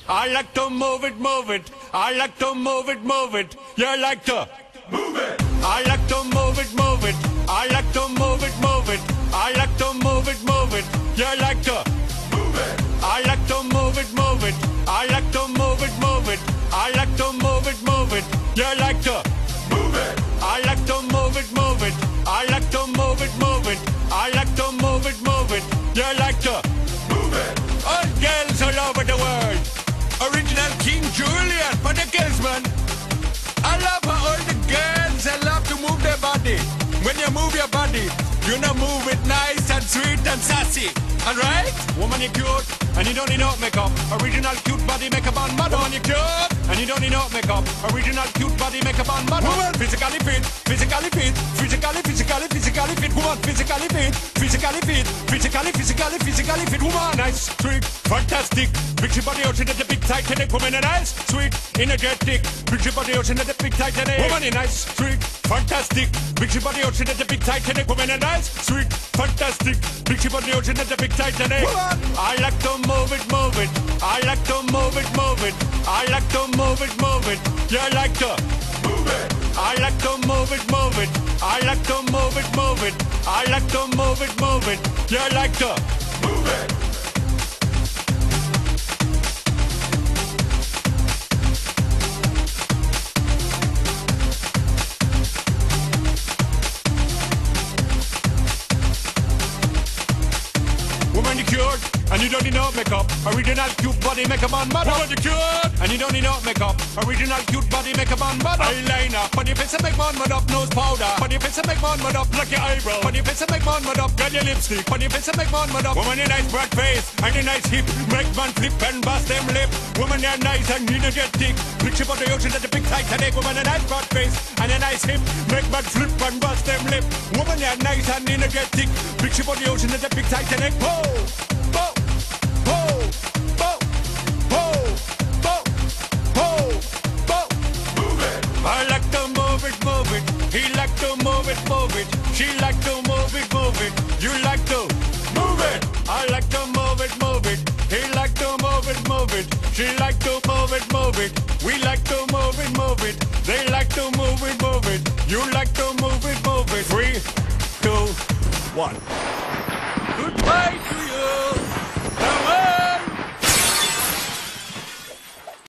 I like to move it, move it. I like to move it, move it. You like to move it. I like to move it, move it. I like to move it, move it. I like to move it, move it. You like to move it. I like to move it, move it. I like to move it, move it. I like to move it, move it. You like to move it. I like to move it, move it. I like to move it, move it. I like to move it, move it. You like to move it. All girls all over the world. Original King Julian for the girls, man. I love how all the girls they love to move their body. When you move your body, you know move it nice and sweet and sassy. Alright? Woman, you cute, and you don't need no makeup. Original cute body makeup on model. Woman, you cute, and you don't need no makeup. Original cute body makeup on model. Woman, physically fit, physically fit, physically fit. Woman, physically fit, physically fit, physically fit. Woman, nice, sweet, fantastic. Big body ocean at the big Titanic. Woman, nice, sweet, energetic. Big body ocean at the big Titanic. Woman, nice, sweet, fantastic. Big body ocean at the big Titanic. Woman, nice, sweet, fantastic. Big body ocean at the big Titanic. Woman, I like to move it, move it. I like to move it, move it. I like to move it, move it. You like to move it. I like to move it, move it. I like to move it, move it. I like to move it, move it. You like to move it. Woman, you cute, and you don't need no makeup. Original cute body makeup on model. Woman, you cute, and you don't need no makeup. Original cute body makeup on model. Eyeliner, on your face and make man mud up. Nose powder, on your face and make man mud up. Like your eyebrow, on your face and make man mud up. Got your lipstick, on your face and make man mud up. Woman, you nice broad face, and your nice hip. Make man flip and bust them lip. Woman, you're nice and energetic. Picture on the ocean at the big Titanic. Woman, a nice broad face, and a nice hip. Make man flip and bust them lip. Woman, you're nice and energetic. Picture on the ocean at the big Titanic. Whoa! I like to move it, move it. He like to move it, move it. She like to move it, move it. You like to move it. I like to move it, move it. He like to move it, move it. She like to move it, move it. We like to move it, move it. They like to move it, move it. You like to move it, move it. 3, 2, 1.